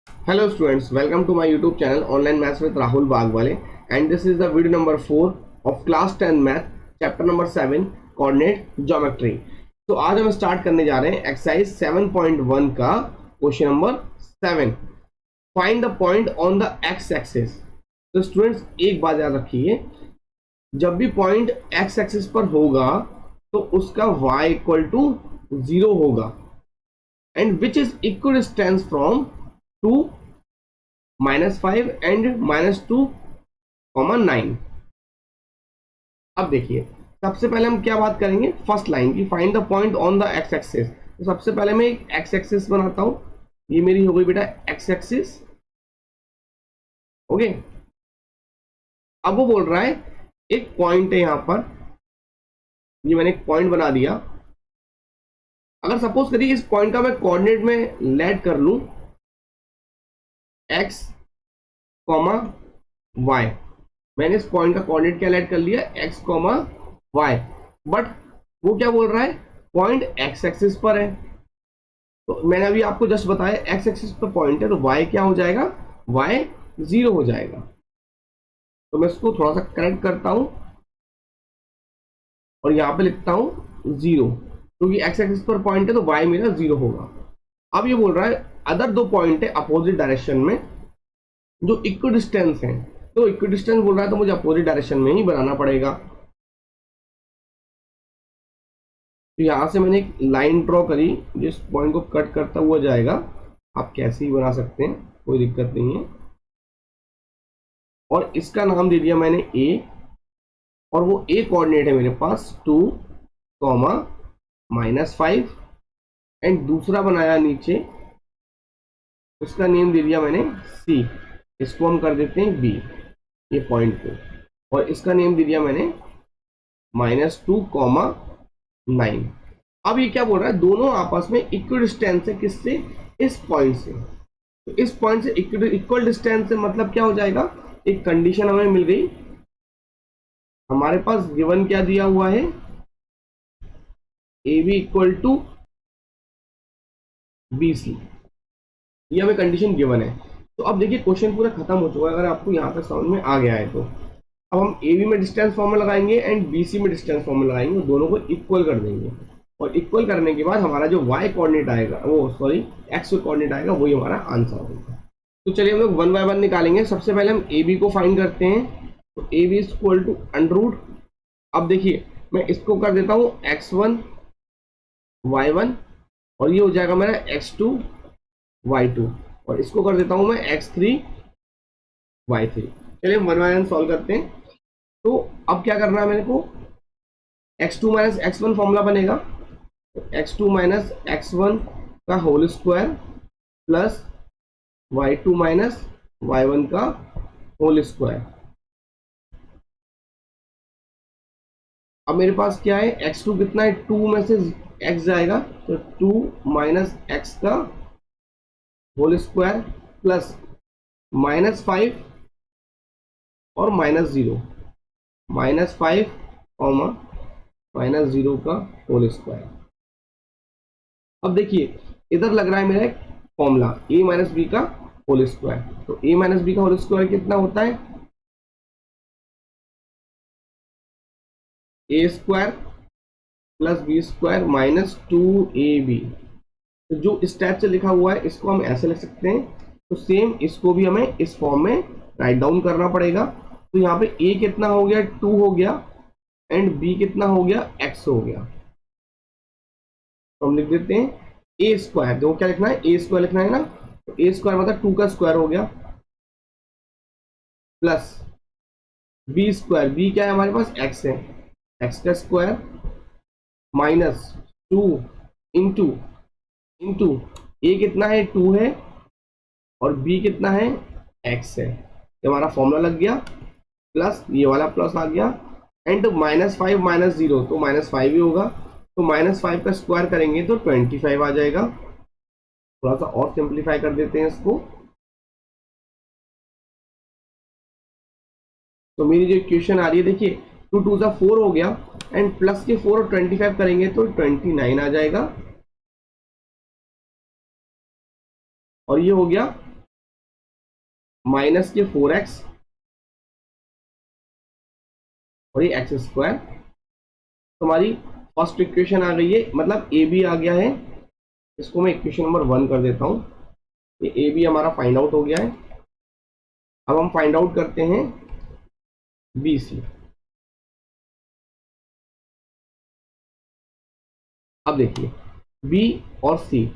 Hello students, welcome to my YouTube channel Online Maths with Rahul Bagwale, and this is the video number 4 of class 10 math chapter number 7 coordinate geometry. तो आज हम start करने जा रहे हैं exercise 7.1 का question number 7. Find the point on the x axis. तो students एक बात याद रखिए, जब भी पॉइंट एक्स एक्सिस पर होगा तो उसका y इक्वल टू 0 होगा and which is equal distance from 2 -5 and -2, 9. अब देखिए, सबसे पहले हम क्या बात करेंगे, फर्स्ट लाइन की, find the point on the x axis. तो सबसे पहले मैं एक एक्स एक्सिस बनाता हूं. ये मेरी हो गई बेटा एक्स एक्सिस. ओके, अब वो बोल रहा है एक पॉइंट है यहां पर. ये मैंने एक पॉइंट बना दिया. अगर सपोज करिए इस पॉइंट का मैं कोऑर्डिनेट में लेट कर लूं x, y. मैंने इस पॉइंट का कोऑर्डिनेट क्या लेट कर लिया, x, y. बट वो क्या बोल रहा है, पॉइंट x एक्सिस पर है. तो मैंने अभी आपको जस्ट बताया x एक्सिस पर पॉइंट है, तो y क्या हो जाएगा, y 0 हो जाएगा. तो मैं इसको थोड़ा सा करेक्ट करता हूं और यहां पे लिखता हूं 0, क्योंकि x एक्सिस पर पॉइंट है तो y मेरा 0 होगा. अब ये बोल रहा है अदर दो पॉइंट है अपोजिट डायरेक्शन में जो इक्वल डिस्टेंस है. तो इक्वल डिस्टेंस बोल रहा है तो मुझे अपोजिट डायरेक्शन में ही बनाना पड़ेगा. तो यहां से मैंने एक लाइन ड्रॉ करी जिस पॉइंट को कट करता हुआ जाएगा. आप कैसे ही बना सकते हैं, कोई दिक्कत नहीं है. और इसका नाम दे दिया मैंने a, और वो a कोऑर्डिनेट है मेरे पास 2, -5 एंड दूसरा बनाया नीचे, उसका नेम दे दिया मैंने c. इसको हम कर देते हैं b, ये पॉइंट को. और इसका नेम दे दिया मैंने -2, 9. अब ये क्या बोल रहा है, दोनों आपस में इक्वल डिस्टेंस है. किससे, इस पॉइंट से. तो इस पॉइंट से इक्वल डिस्टेंस से मतलब क्या हो जाएगा, एक कंडीशन हमें मिल गई. हमारे पास गिवन क्या दिया हुआ है, AB इक्वल टू BC. ये हमें कंडीशन गिवन है. तो अब देखिए क्वेश्चन पूरा खत्म हो चुका है अगर आपको यहाँ तक समझ में आ गया है. तो अब हम AB में डिस्टेंस फॉर्मूला लगाएंगे एंड BC में डिस्टेंस फॉर्मूला लगाएंगे, दोनों को इक्वल कर देंगे. और इक्वल करने के बाद हमारा जो y कोऑर्डिनेट आएगा, वो सॉरी x कोऑर्डिनेट आएगा, वही हमारा आंसर होगा. तो चलिए हम लोग 1 बाय 1 निकालेंगे. सबसे पहले हम AB को फाइंड करते हैं. तो AB इज इक्वल टू √. अब देखिए मैं इसको कर देता हूँ x1 y1, और ये हो जाएगा मेरा x2 y2, और इसको कर देता हूं मैं x3 y3. चलिए 1 बाय 1 सॉल्व करते हैं. तो अब क्या करना है मेरे को, x2 - x1 फॉर्मूला बनेगा. तो x2 - x1 का whole square plus y2 - y1 का होल स्क्वायर. अब मेरे पास क्या है, x2 कितना है, 2 में से x जाएगा, तो 2 - x का होल स्क्वायर प्लस -5 और -0, -5, -0 का होल स्क्वायर. अब देखिए इधर लग रहा है मेरा एक फॉर्मूला a - b का होल स्क्वायर. तो a - b का होल स्क्वायर कितना होता है, a square plus b square -2ab. तो जो इस टाइप से लिखा हुआ है इसको हम ऐसे लिख सकते हैं. तो सेम इसको भी हमें इस फॉर्म में राइट डाउन करना पड़ेगा. तो यहाँ पे a कितना हो गया, 2 हो गया, एंड b कितना हो गया, x हो गया. तो हम लिख देते हैं a स्क्वायर. देखो क्या लिखना है, a स्क्वायर लिखना है ना. तो a स्क्वायर मतलब 2 का स्क्वायर हो गया, प्लस b स्क्वायर, b क्या है हमारे पास, x है, x का स्क्वायर -2 इंटू a कितना है, 2 है, और b कितना है, x है. ये हमारा फॉर्मूला लग गया, प्लस ये वाला प्लस आ गया, एंड -5 -0 तो -5 ही होगा. तो -5 का स्क्वायर करेंगे तो 25 आ जाएगा. थोड़ा सा और सिंप्लीफाई कर देते हैं इसको. तो मेरी जो इक्वेशन आ रही है देखिए, 2 2 सा 4 हो गया, एंड प्लस के 4 और 25 करेंगे तो 29 आ जाएगा. और ये हो गया माइनस के 4x और ये एक्स स्क्वायर। तो हमारी फर्स्ट इक्वेशन आ गई है, मतलब ए बी आ गया है। इसको मैं इक्वेशन नंबर 1 कर देता हूं। ये ए बी हमारा फाइंड आउट हो गया है। अब हम फाइंड आउट करते हैं बी सी। अब देखिए बी और सी,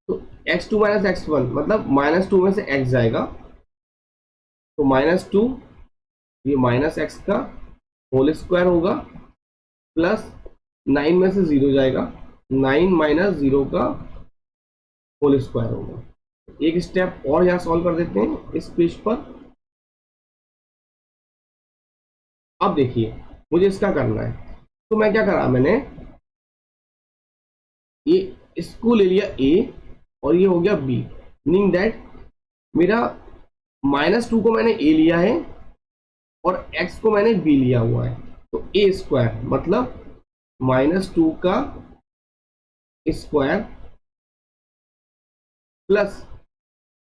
तो x2 माइनस एक्स वन मतलब -2 में से x जाएगा, तो -2 ये माइनस एक्स का होल स्क्वायर होगा, प्लस 9 में से 0 जाएगा, 9 माइनस 0 का होल स्क्वायर होगा। एक स्टेप और यहां सॉल्व कर देते हैं इस पेज पर। अब देखिए मुझे इसका करना है, तो मैं क्या करा, मैंने ये इसको ले लिया ए और ये हो गया बी, मीनिंग दैट मेरा -2 को मैंने ए लिया है और x को मैंने b लिया हुआ है। तो ए स्क्वायर मतलब -2 का स्क्वायर प्लस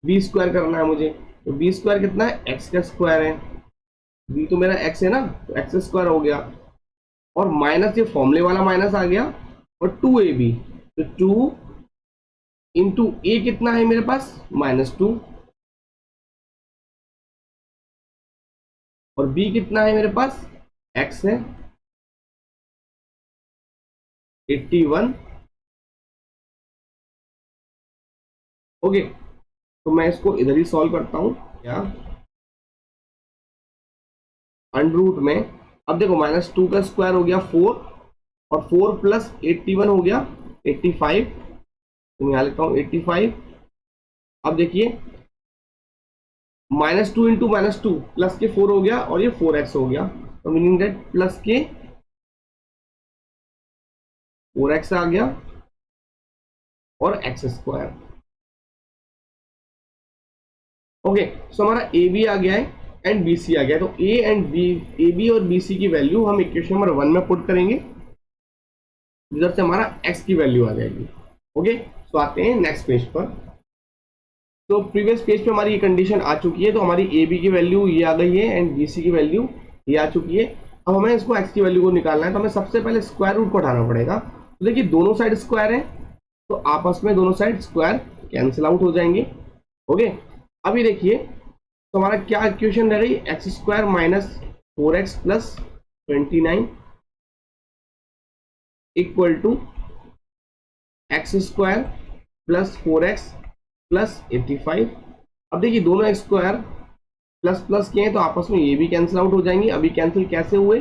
बी स्क्वायर करना है मुझे। तो बी स्क्वायर कितना है, x का स्क्वायर है, b तो मेरा x है ना, तो एक्स स्क्वायर हो गया, और माइनस ये फॉर्मूले वाला माइनस आ गया, और 2ab, तो 2 इंटू ए कितना है मेरे पास -2, और b कितना है मेरे पास, x है 81। ओके, तो मैं इसको इधर ही सॉल्व करता हूं क्या, अंडर रूट में। अब देखो -2 का स्क्वायर हो गया 4, और 4 प्लस 81 हो गया 85, तो यहां लिखता हूं 85। अब देखिए -2 इंटू -2 प्लस के 4 हो गया, और ये 4x हो गया, तो मीनिंग दैट प्लस के 4x आ गया और एक्स स्क्वायर। ओके, सो हमारा ए बी आ गया है एंड बी सी आ गया है। तो A and B, A B और बी सी की वैल्यू हम इक्वेशन नंबर 1 में पुट करेंगे, जिधर से हमारा एक्स की वैल्यू आ जाएगी। ओके, तो आते हैं नेक्स्ट पेज पर। तो प्रीवियस पेज पे हमारी ये कंडीशन आ चुकी है, तो हमारी ए बी की वैल्यू ये आ गई है एंड बी सी की वैल्यू ये आ चुकी है। अब हमें इसको एक्स की वैल्यू को निकालना है, तो हमें सबसे पहले स्क्वायर रूट को हटाना पड़ेगा। तो देखिए दोनों साइड स्क्वायर है, तो आपस में दोनों साइड स्क्वायर कैंसिल आउट हो जाएंगे। ओके, अभी देखिए तो हमारा क्या इक्वेशन रह गई, x square minus 4x plus 29 equal to x square plus 4x plus 85। अब देखिए दोनों स्क्वायर प्लस प्लस के हैं, तो आपस में ये भी कैंसिल आउट हो जाएंगे। अभी कैंसिल कैसे हुए,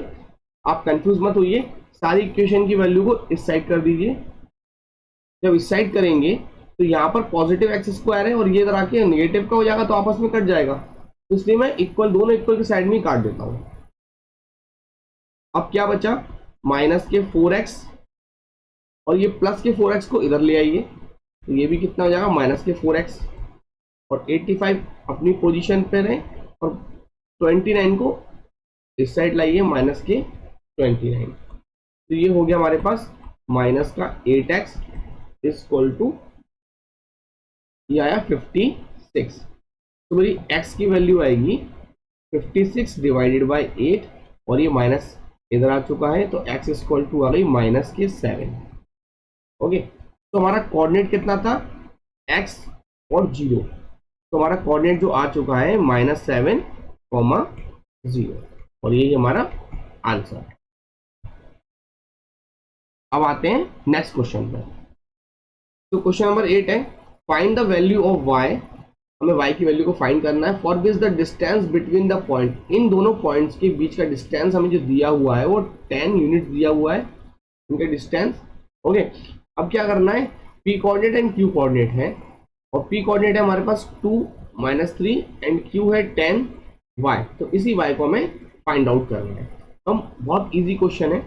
आप कंफ्यूज मत होइए, सारी इक्वेशन की वैल्यू को इस साइड कर दीजिए। जब इस साइड करेंगे तो यहाँ पर पॉजिटिव एक्स स्क्वायर है और ये इधर आके नेगेटिव का हो जाएगा, तो आपस में कट जाएगा, तो इसलिए मैं इक्वल, दोनों इक्वल के साइड में ही काट देता हूं। अब क्या बचा, माइनस के 4x और ये प्लस के 4x को इधर ले आइए, तो ये भी कितना हो जाएगा, माइनस के 4x, और 85 अपनी पोजीशन पे रहे, और 29 को इस साइड लाइए, माइनस के 29। तो ये हो गया हमारे पास माइनस का 8x इक्वल टू ये आया 56। तो मेरी x की वैल्यू आएगी 56 डिवाइडेड बाई 8, और ये माइनस इधर आ चुका है, तो x इक्वल टू आ गई माइनस के 7। ओके, तो हमारा कोऑर्डिनेट कितना था, x और 0, तो हमारा कोऑर्डिनेट जो आ चुका है -7, 0, और यही हमारा आंसर। अब आते हैं नेक्स्ट क्वेश्चन पर। तो क्वेश्चन नंबर 8 है, find the value of y। हमें y की वैल्यू को फाइंड करना है, for which the distance between the point, इन दोनों पॉइंट्स के बीच का डिस्टेंस हमें जो दिया हुआ है वो 10 यूनिट दिया हुआ है, उनका डिस्टेंस। ओके, अब क्या करना है, p coordinate and q coordinate है, और p कोऑर्डिनेट है हमारे पास 2 -3 एंड q है 10 y, तो इसी y को हमें फाइंड आउट करना है। हम बहुत इजी क्वेश्चन है,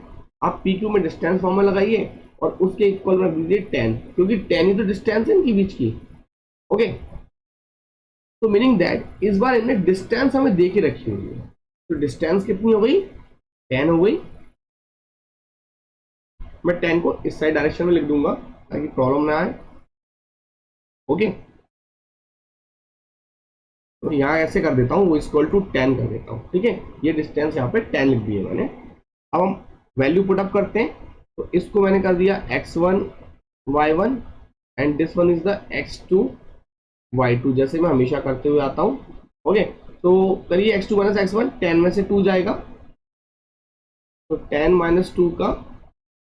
आप pq में डिस्टेंस फॉर्मूला लगाइए और उसके इक्वल में दीजिए 10, क्योंकि 10 ही तो डिस्टेंस है इनके बीच की। ओके, तो मीनिंग दैट इस बार इन्हें डिस्टेंस हमें दे के रखी हुई है, तो डिस्टेंस कितनी हो गई, 10 हो गई। मैं 10 को इस साइड डायरेक्शन में लिख दूंगा ताकि प्रॉब्लम ना आए। ओके, तो यहाँ ऐसे कर देता हूँ, वो इक्वल टू 10 कर देता हूँ, ठीक है। ये डिस्टेंस यहाँ पे 10 लिख दिए मैंने। अब हम वैल्यू पुट अप करते हैं, तो इसको मैंने कर दिया x1 y1 and this one is the x2 y2, जैसे मैं हमेशा करते हुए आता हूँ। ओके, तो करिए x2 माइनस x1, 10 में से 2 जाएगा, तो 10 माइनस 2 का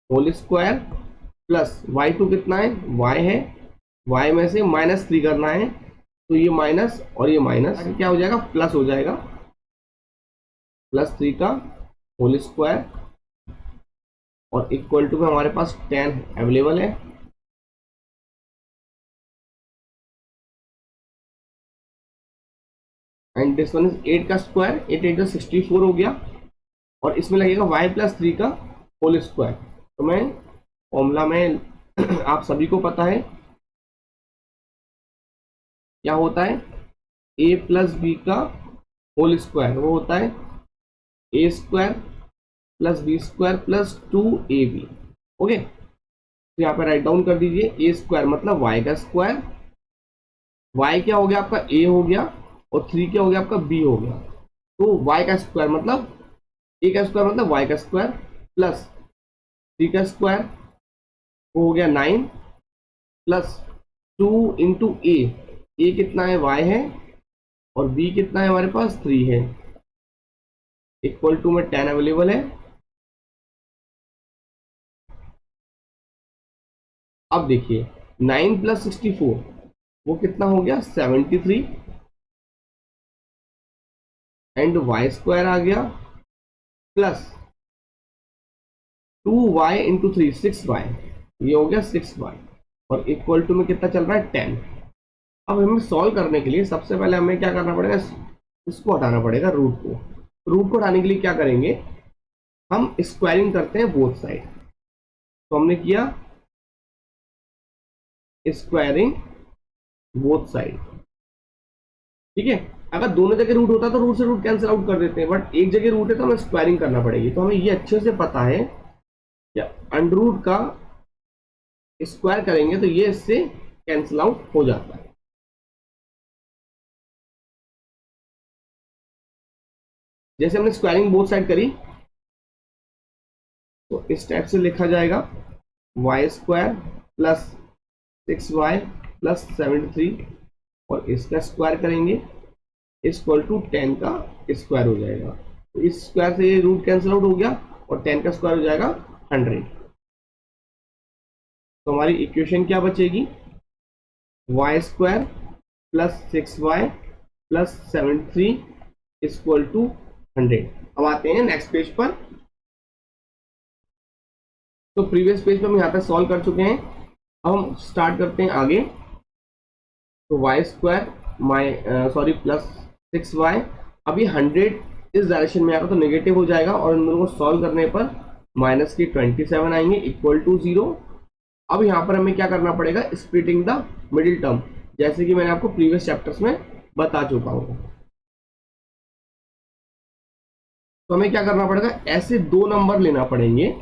होल स्क्वायर प्लस y2 कितना है, y है, y में से माइनस 3 करना है, तो ये माइनस और ये माइनस क्या हो जाएगा, प्लस हो जाएगा, प्लस 3 का होल स्क्वायर और इक्वल टू में हमारे पास 10 अवेलेबल है। एंड दिस वन इज 8 का स्क्वायर, 8 8 का 64 हो गया, और इसमें लगेगा y प्लस 3 का होल स्क्वायर। तो मैं फॉर्मूला में आप सभी को पता है क्या होता है, a प्लस बी का होल स्क्वायर, वो होता है a square plus B square plus 2ab। Okay, तो यहाँ पे राइट डाउन कर दीजिए, a स्क्वायर मतलब y का स्क्वायर, y क्या हो गया आपका a हो गया, और 3 क्या हो गया आपका b हो गया, तो y का स्क्वायर मतलब a का स्क्वायर मतलब y का स्क्वायर प्लस 3 का स्क्वायर, वो हो गया 9 प्लस 2 इंटू ए कितना है y है, और b कितना है हमारे पास 3 है, इक्वल टू में 10 अवेलेबल है। अब देखिए 9 प्लस 64 वो कितना हो गया 73, एंड वाई स्क्वायर आ गया प्लस 2y इंटू 3 6y, ये हो गया 6y, और इक्वल टू में कितना चल रहा है 10। अब हमें सॉल्व करने के लिए सबसे पहले हमें क्या करना पड़ेगा, इसको हटाना पड़ेगा, रूट को। रूट को हटाने के लिए क्या करेंगे, हम स्क्वायरिंग करते हैं बोथ साइड। तो हमने किया स्क्वायरिंग बोथ साइड, ठीक है। अगर दोनों जगह रूट होता तो रूट से रूट कैंसिल आउट कर देते हैं, बट एक जगह रूट है तो हमें स्क्वायरिंग करना पड़ेगी। तो हमें ये अच्छे से पता है कि अंडर रूट का स्क्वायर करेंगे तो ये इससे कैंसिल आउट हो जाता है। जैसे हमने स्क्वायरिंग बोथ साइड करी, तो इस टाइप से लिखा जाएगा Y square plus 6y plus 73, और इसका स्क्वायर करेंगे इक्वल टू 10 का स्क्वायर हो जाएगा। तो इस स्क्वायर से ये रूट कैंसिल आउट हो गया, और 10 का स्क्वायर हो जाएगा 100। तो हमारी इक्वेशन क्या बचेगी, y square plus 6y plus 73 equal to 100। अब आते हैं नेक्स्ट पेज पर। तो प्रीवियस पेज पर हम यहाँ तक सॉल्व कर चुके हैं, अब हम स्टार्ट करते हैं आगे। तो वाई स्क्वायर प्लस 6y, अभी 100 इस डायरेक्शन में आएगा तो नेगेटिव हो जाएगा, और इन दोनों को सॉल्व करने पर माइनस के 27 आएंगे इक्वल टू 0। अब यहाँ पर हमें क्या करना पड़ेगा, स्प्लिटिंग द मिडिल टर्म, जैसे कि मैंने आपको प्रीवियस चैप्टर्स में बता चुका हूँ। तो हमें क्या करना पड़ेगा, ऐसे दो नंबर लेना पड़ेंगे,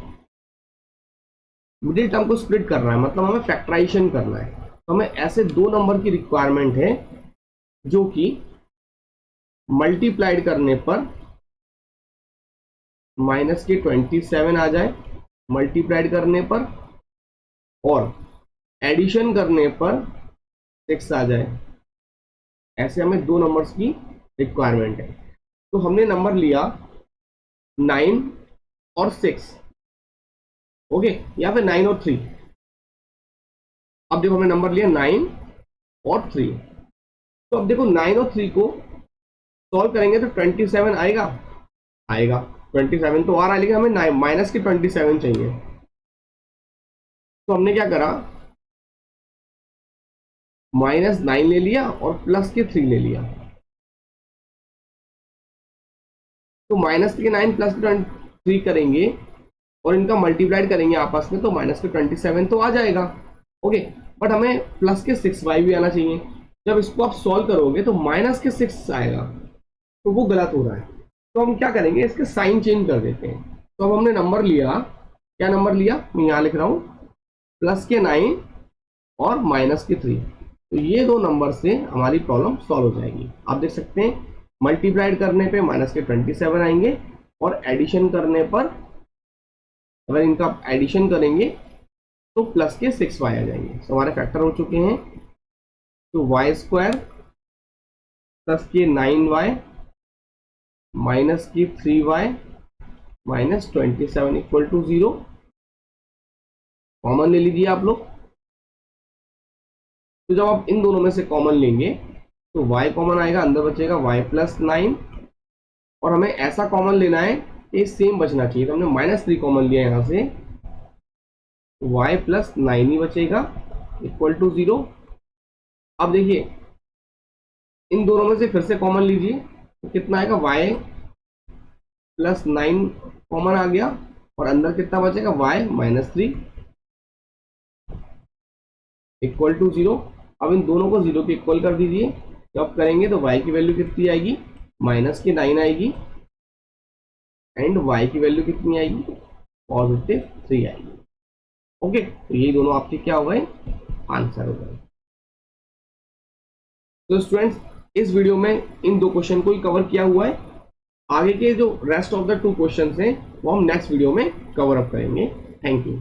मिडिल टर्म को स्प्लिट करना है, मतलब हमें फैक्टराइजेशन करना है। तो हमें ऐसे दो नंबर की रिक्वायरमेंट है जो कि मल्टीप्लाइड करने पर माइनस के 27 आ जाए, मल्टीप्लाइड करने पर, और एडिशन करने पर 6 आ जाए। ऐसे हमें दो नंबर्स की रिक्वायरमेंट है। तो हमने नंबर लिया 9 और 6, ओके, या फिर 9 और 3। अब देखो हमने नंबर लिया 9 और 3। तो अब देखो 9 और 3 को सॉल्व करेंगे तो 27 आएगा, 27 तो आ रहा है, लेकिन हमें माइनस के 27 चाहिए। तो हमने क्या करा, माइनस 9 ले लिया और प्लस के 3 ले लिया। तो माइनस के 9 प्लस के 3 करेंगे और इनका मल्टीप्लाइड करेंगे आपस में, तो माइनस के 27 तो आ जाएगा, ओके। बट हमें प्लस के 6y भी आना चाहिए। जब इसको आप सॉल्व करोगे तो माइनस के 6 आएगा, तो वो गलत हो रहा है। तो हम क्या करेंगे, इसके साइन चेंज कर देते हैं। तो अब हमने नंबर लिया, क्या नंबर लिया, मैं यहाँ लिख रहा हूँ, प्लस के 9 और माइनस के 3। तो ये दो नंबर से हमारी प्रॉब्लम सॉल्व हो जाएगी। आप देख सकते हैं मल्टीप्लाइड करने पे माइनस के 27 आएंगे और एडिशन करने पर अगर इनका एडिशन करेंगे तो प्लस के 6y आ जाएंगे। तो हमारे फैक्टर हो चुके हैं। तो वाई स्क्वायर प्लस के 9y माइनस की 3y minus 27 equal to 0। Common ले लीजिए आप लोग। तो जब आप इन दोनों में से कॉमन लेंगे तो y कॉमन आएगा, अंदर बचेगा y प्लस 9 और हमें ऐसा कॉमन लेना है कि सेम बचना चाहिए। तो हमने -3 कॉमन लिया यहाँ से, y प्लस 9 ही बचेगा इक्वल टू 0। अब देखिए इन दोनों में से फिर से कॉमन लीजिए तो कितना आएगा, y प्लस 9 कॉमन आ गया और अंदर कितना बचेगा, y माइनस 3 इक्वल टू 0। अब इन दोनों को 0 के इक्वल कर दीजिए। जब करेंगे तो y की वैल्यू कितनी आएगी, माइनस की 9 आएगी एंड y की वैल्यू कितनी आएगी, पॉजिटिव 3 आएगी। ओके, तो ये दोनों आपके क्या हो गए, आंसर हो गए। तो स्टूडेंट्स इस वीडियो में इन दो क्वेश्चन को ही कवर किया हुआ है। आगे के जो रेस्ट ऑफ द 2 क्वेश्चन हैं वो हम नेक्स्ट वीडियो में कवर अप करेंगे। Thank you.